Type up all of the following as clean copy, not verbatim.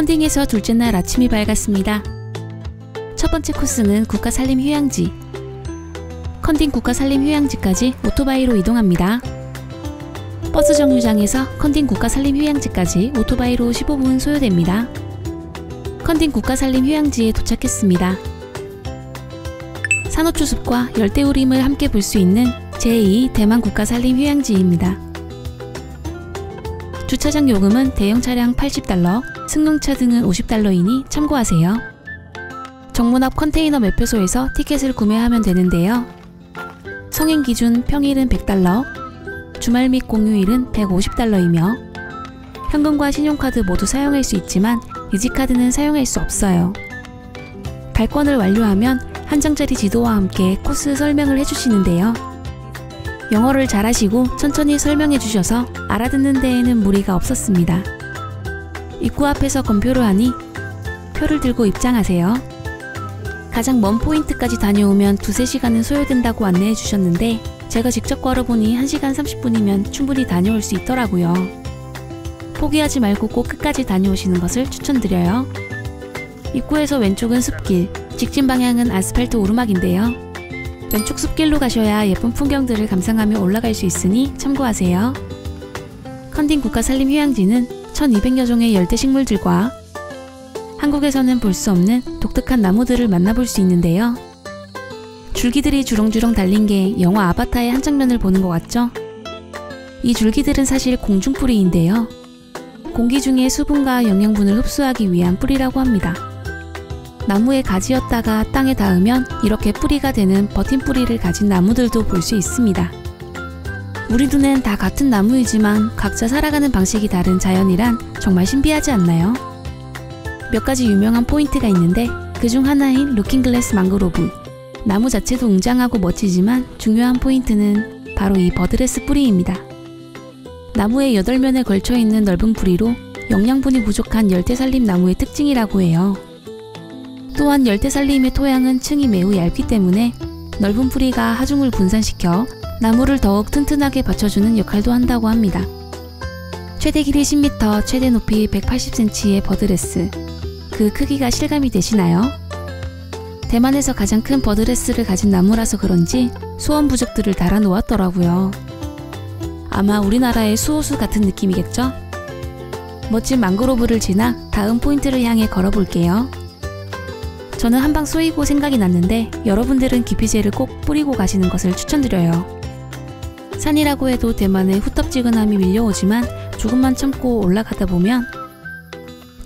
컨딩에서 둘째 날 아침이 밝았습니다. 첫 번째 코스는 국가산림휴양지. 컨딩 국가산림휴양지까지 오토바이로 이동합니다. 버스 정류장에서 컨딩 국가산림휴양지까지 오토바이로 15분 소요됩니다. 컨딩 국가산림휴양지에 도착했습니다. 산호초숲과 열대우림을 함께 볼 수 있는 제2 대만 국가산림휴양지입니다. 주차장 요금은 대형 차량 80달러, 승용차 등은 50달러이니 참고하세요. 정문 앞 컨테이너 매표소에서 티켓을 구매하면 되는데요. 성인 기준 평일은 100달러, 주말 및 공휴일은 150달러이며 현금과 신용카드 모두 사용할 수 있지만 이지카드는 사용할 수 없어요. 발권을 완료하면 한 장짜리 지도와 함께 코스 설명을 해주시는데요. 영어를 잘하시고 천천히 설명해 주셔서 알아듣는 데에는 무리가 없었습니다. 입구 앞에서 검표를 하니 표를 들고 입장하세요. 가장 먼 포인트까지 다녀오면 2~3시간은 소요된다고 안내해 주셨는데 제가 직접 걸어보니 1시간 30분이면 충분히 다녀올 수 있더라고요. 포기하지 말고 꼭 끝까지 다녀오시는 것을 추천드려요. 입구에서 왼쪽은 숲길, 직진 방향은 아스팔트 오르막인데요. 왼쪽 숲길로 가셔야 예쁜 풍경들을 감상하며 올라갈 수 있으니 참고하세요. 컨딩 국가산림휴양지는 1200여 종의 열대식물들과 한국에서는 볼 수 없는 독특한 나무들을 만나볼 수 있는데요. 줄기들이 주렁주렁 달린 게 영화 아바타의 한 장면을 보는 것 같죠? 이 줄기들은 사실 공중뿌리인데요. 공기 중에 수분과 영양분을 흡수하기 위한 뿌리라고 합니다. 나무의 가지였다가 땅에 닿으면 이렇게 뿌리가 되는 버틴 뿌리를 가진 나무들도 볼 수 있습니다. 우리 눈엔 다 같은 나무이지만 각자 살아가는 방식이 다른 자연이란 정말 신비하지 않나요? 몇 가지 유명한 포인트가 있는데 그중 하나인 루킹글래스 망그로브. 나무 자체도 웅장하고 멋지지만 중요한 포인트는 바로 이 버드레스 뿌리입니다. 나무의 8면에 걸쳐있는 넓은 뿌리로 영양분이 부족한 열대산림 나무의 특징이라고 해요. 또한 열대산림의 토양은 층이 매우 얇기 때문에 넓은 뿌리가 하중을 분산시켜 나무를 더욱 튼튼하게 받쳐주는 역할도 한다고 합니다. 최대 길이 10m, 최대 높이 180cm의 버드레스. 그 크기가 실감이 되시나요? 대만에서 가장 큰 버드레스를 가진 나무라서 그런지 수원 부적들을 달아 놓았더라고요. 아마 우리나라의 수호수 같은 느낌이겠죠? 멋진 망그로브를 지나 다음 포인트를 향해 걸어볼게요. 저는 한방 쏘이고 생각이 났는데 여러분들은 기피제를 꼭 뿌리고 가시는 것을 추천드려요. 산이라고 해도 대만의 후텁지근함이 밀려오지만 조금만 참고 올라가다 보면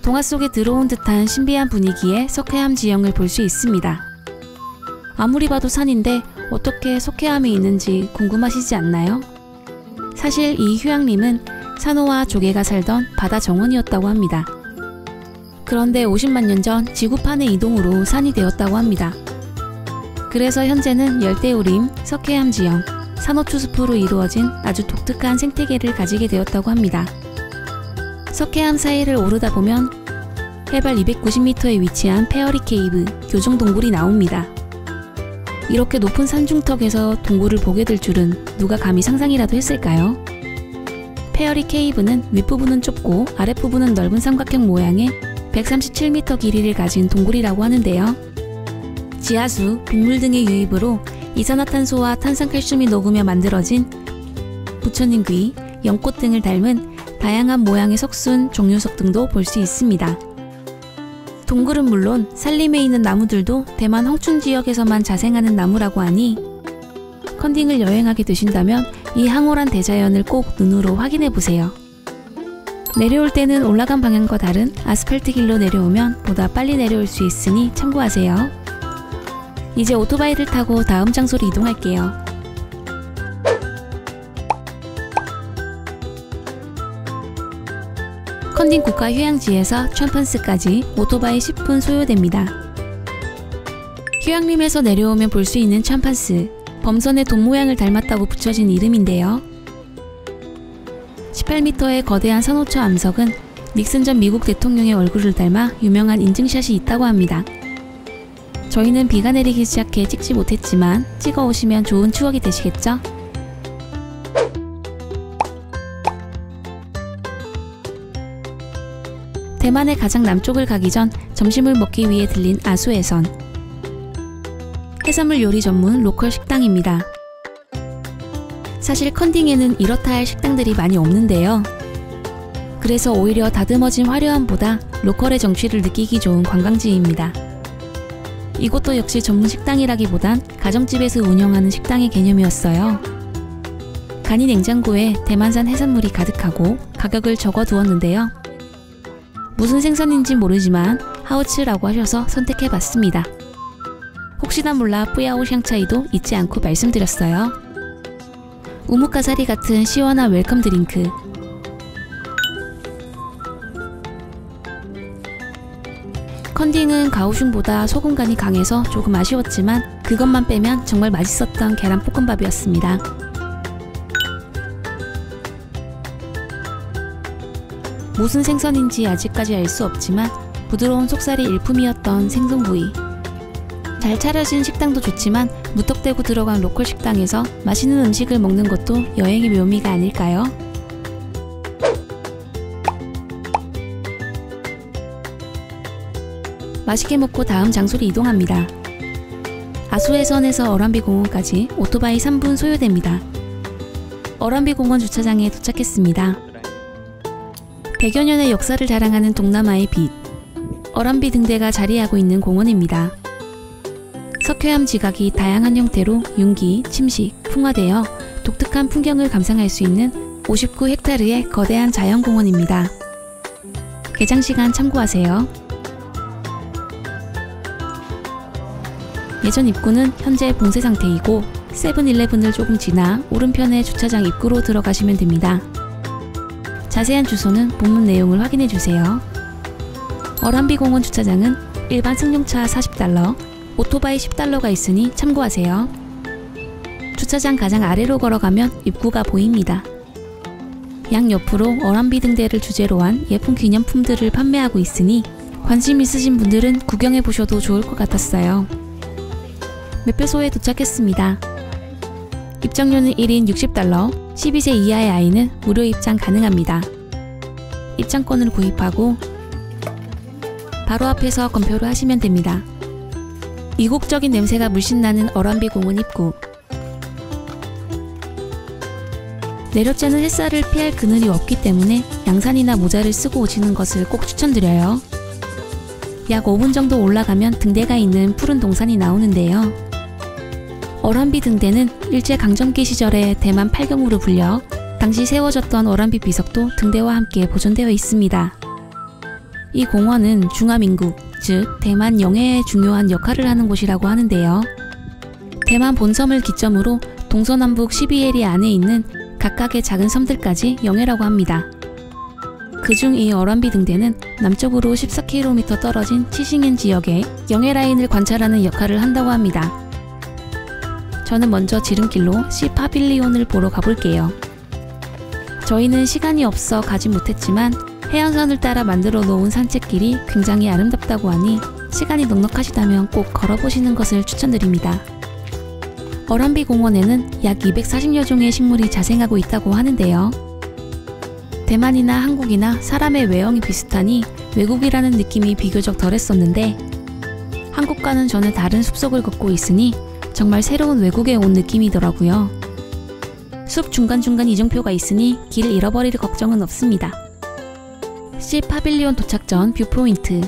동화 속에 들어온 듯한 신비한 분위기의 석회암 지형을 볼 수 있습니다. 아무리 봐도 산인데 어떻게 석회암이 있는지 궁금하시지 않나요? 사실 이 휴양림은 산호와 조개가 살던 바다 정원이었다고 합니다. 그런데 50만 년 전 지구판의 이동으로 산이 되었다고 합니다. 그래서 현재는 열대우림, 석회암 지형, 산호초숲으로 이루어진 아주 독특한 생태계를 가지게 되었다고 합니다. 석회암 사이를 오르다 보면 해발 290m에 위치한 페어리 케이브, 교정 동굴이 나옵니다. 이렇게 높은 산중턱에서 동굴을 보게 될 줄은 누가 감히 상상이라도 했을까요? 페어리 케이브는 윗부분은 좁고 아랫부분은 넓은 삼각형 모양의 137m 길이를 가진 동굴이라고 하는데요. 지하수, 빗물 등의 유입으로 이산화탄소와 탄산칼슘이 녹으며 만들어진 부처님 귀, 연꽃 등을 닮은 다양한 모양의 석순, 종류석 등도 볼 수 있습니다. 동굴은 물론 산림에 있는 나무들도 대만 헝춘 지역에서만 자생하는 나무라고 하니 컨딩을 여행하게 되신다면 이 황홀한 대자연을 꼭 눈으로 확인해보세요. 내려올 때는 올라간 방향과 다른 아스팔트 길로 내려오면 보다 빨리 내려올 수 있으니 참고하세요. 이제 오토바이를 타고 다음 장소로 이동할게요. 컨딩 국가휴양지에서 촨펀스까지 오토바이 10분 소요됩니다. 휴양림에서 내려오면 볼 수 있는 촨펀스, 범선의 돈 모양을 닮았다고 붙여진 이름인데요. 18m의 거대한 산호초 암석은 닉슨 전 미국 대통령의 얼굴을 닮아 유명한 인증샷이 있다고 합니다. 저희는 비가 내리기 시작해 찍지 못했지만 찍어 오시면 좋은 추억이 되시겠죠? 대만의 가장 남쪽을 가기 전 점심을 먹기 위해 들린 아수해선. 해산물 요리 전문 로컬 식당입니다. 사실 컨딩에는 이렇다 할 식당들이 많이 없는데요. 그래서 오히려 다듬어진 화려함보다 로컬의 정취를 느끼기 좋은 관광지입니다. 이곳도 역시 전문 식당이라기보단 가정집에서 운영하는 식당의 개념이었어요. 간이 냉장고에 대만산 해산물이 가득하고 가격을 적어두었는데요. 무슨 생선인지 모르지만 하우츠라고 하셔서 선택해봤습니다. 혹시나 몰라 뿌야오 샹차이도 잊지 않고 말씀드렸어요. 우뭇가사리 같은 시원한 웰컴 드링크. 컨딩은 가오슝보다 소금간이 강해서 조금 아쉬웠지만 그것만 빼면 정말 맛있었던 계란볶음밥이었습니다. 무슨 생선인지 아직까지 알 수 없지만 부드러운 속살이 일품이었던 생선구이. 잘 차려진 식당도 좋지만 무턱대고 들어간 로컬 식당에서 맛있는 음식을 먹는 것도 여행의 묘미가 아닐까요? 맛있게 먹고 다음 장소로 이동합니다. 아수해선에서 어란비 공원까지 오토바이 3분 소요됩니다. 어란비 공원 주차장에 도착했습니다. 100여 년의 역사를 자랑하는 동남아의 빛, 어란비 등대가 자리하고 있는 공원입니다. 석회암 지각이 다양한 형태로 융기, 침식, 풍화되어 독특한 풍경을 감상할 수 있는 59헥타르의 거대한 자연공원입니다. 개장시간 참고하세요. 예전 입구는 현재 봉쇄 상태이고 세븐일레븐을 조금 지나 오른편의 주차장 입구로 들어가시면 됩니다. 자세한 주소는 본문 내용을 확인해주세요. 어란비 공원 주차장은 일반 승용차 40달러, 오토바이 10달러가 있으니 참고하세요. 주차장 가장 아래로 걸어가면 입구가 보입니다. 양옆으로 어란비 등대를 주제로 한 예쁜 기념품들을 판매하고 있으니 관심 있으신 분들은 구경해보셔도 좋을 것 같았어요. 매표소에 도착했습니다. 입장료는 1인 60달러, 12세 이하의 아이는 무료 입장 가능합니다. 입장권을 구입하고 바로 앞에서 검표를 하시면 됩니다. 이국적인 냄새가 물씬 나는 어란비 공원 입구. 내려쬐는 햇살을 피할 그늘이 없기 때문에 양산이나 모자를 쓰고 오시는 것을 꼭 추천드려요. 약 5분 정도 올라가면 등대가 있는 푸른 동산이 나오는데요. 어란비 등대는 일제강점기 시절에 대만 팔경으로 불려 당시 세워졌던 어란비 비석도 등대와 함께 보존되어 있습니다. 이 공원은 중화민국, 즉 대만 영해에 중요한 역할을 하는 곳이라고 하는데요. 대만 본섬을 기점으로 동서남북 12해리 안에 있는 각각의 작은 섬들까지 영해라고 합니다. 그중 이 어란비 등대는 남쪽으로 14km 떨어진 치싱엔 지역의 영해 라인을 관찰하는 역할을 한다고 합니다. 저는 먼저 지름길로 시 파빌리온을 보러 가볼게요. 저희는 시간이 없어 가지 못했지만 해안선을 따라 만들어 놓은 산책길이 굉장히 아름답다고 하니 시간이 넉넉하시다면 꼭 걸어보시는 것을 추천드립니다. 어란비 공원에는 약 240여 종의 식물이 자생하고 있다고 하는데요. 대만이나 한국이나 사람의 외형이 비슷하니 외국이라는 느낌이 비교적 덜했었는데 한국과는 전혀 다른 숲속을 걷고 있으니 정말 새로운 외국에 온 느낌이더라고요. 숲 중간중간 이정표가 있으니 길 잃어버릴 걱정은 없습니다. 시 파빌리온 도착 전 뷰포인트.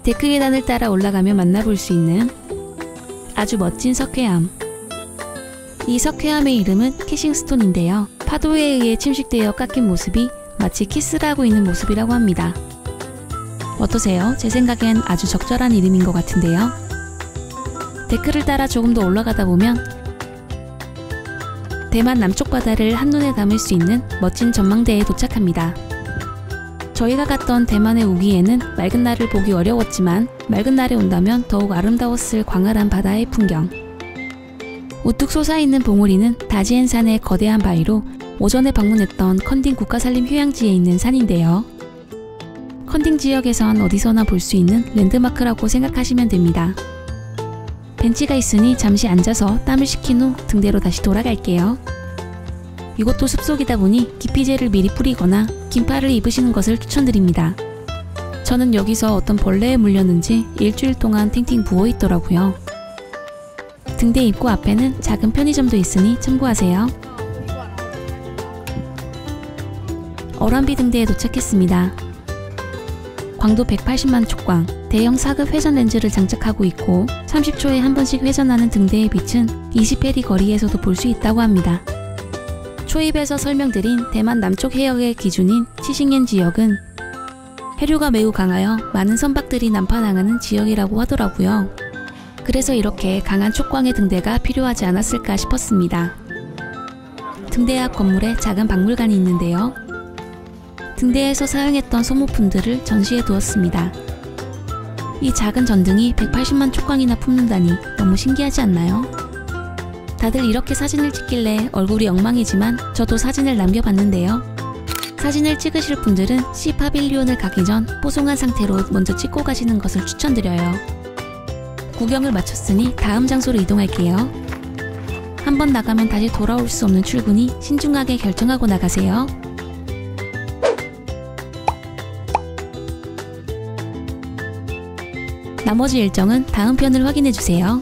데크 계단을 따라 올라가며 만나볼 수 있는 아주 멋진 석회암. 이 석회암의 이름은 캐싱스톤인데요. 파도에 의해 침식되어 깎인 모습이 마치 키스를 하고 있는 모습이라고 합니다. 어떠세요? 제 생각엔 아주 적절한 이름인 것 같은데요. 데크를 따라 조금 더 올라가다 보면 대만 남쪽 바다를 한눈에 담을 수 있는 멋진 전망대에 도착합니다. 저희가 갔던 대만의 우기에는 맑은 날을 보기 어려웠지만 맑은 날에 온다면 더욱 아름다웠을 광활한 바다의 풍경. 우뚝 솟아있는 봉우리는 다지엔산의 거대한 바위로 오전에 방문했던 컨딩 국가산림 휴양지에 있는 산인데요. 컨딩 지역에선 어디서나 볼 수 있는 랜드마크라고 생각하시면 됩니다. 벤치가 있으니 잠시 앉아서 땀을 식힌 후 등대로 다시 돌아갈게요. 이곳도 숲속이다 보니 기피제를 미리 뿌리거나 긴팔을 입으시는 것을 추천드립니다. 저는 여기서 어떤 벌레에 물렸는지 일주일 동안 팅팅 부어있더라고요. 등대 입구 앞에는 작은 편의점도 있으니 참고하세요. 어란비 등대에 도착했습니다. 광도 180만 촉광, 대형 4급 회전 렌즈를 장착하고 있고 30초에 한 번씩 회전하는 등대의 빛은 20페리 거리에서도 볼 수 있다고 합니다. 초입에서 설명드린 대만 남쪽 해역의 기준인 치싱엔 지역은 해류가 매우 강하여 많은 선박들이 난파당하는 지역이라고 하더라고요. 그래서 이렇게 강한 촉광의 등대가 필요하지 않았을까 싶었습니다. 등대 앞 건물에 작은 박물관이 있는데요. 등대에서 사용했던 소모품들을 전시해 두었습니다. 이 작은 전등이 180만 촉광이나 품는다니 너무 신기하지 않나요? 다들 이렇게 사진을 찍길래 얼굴이 엉망이지만 저도 사진을 남겨봤는데요. 사진을 찍으실 분들은 C 파빌리온을 가기 전 뽀송한 상태로 먼저 찍고 가시는 것을 추천드려요. 구경을 마쳤으니 다음 장소로 이동할게요. 한번 나가면 다시 돌아올 수 없는 출구니 신중하게 결정하고 나가세요. 나머지 일정은 다음 편을 확인해주세요.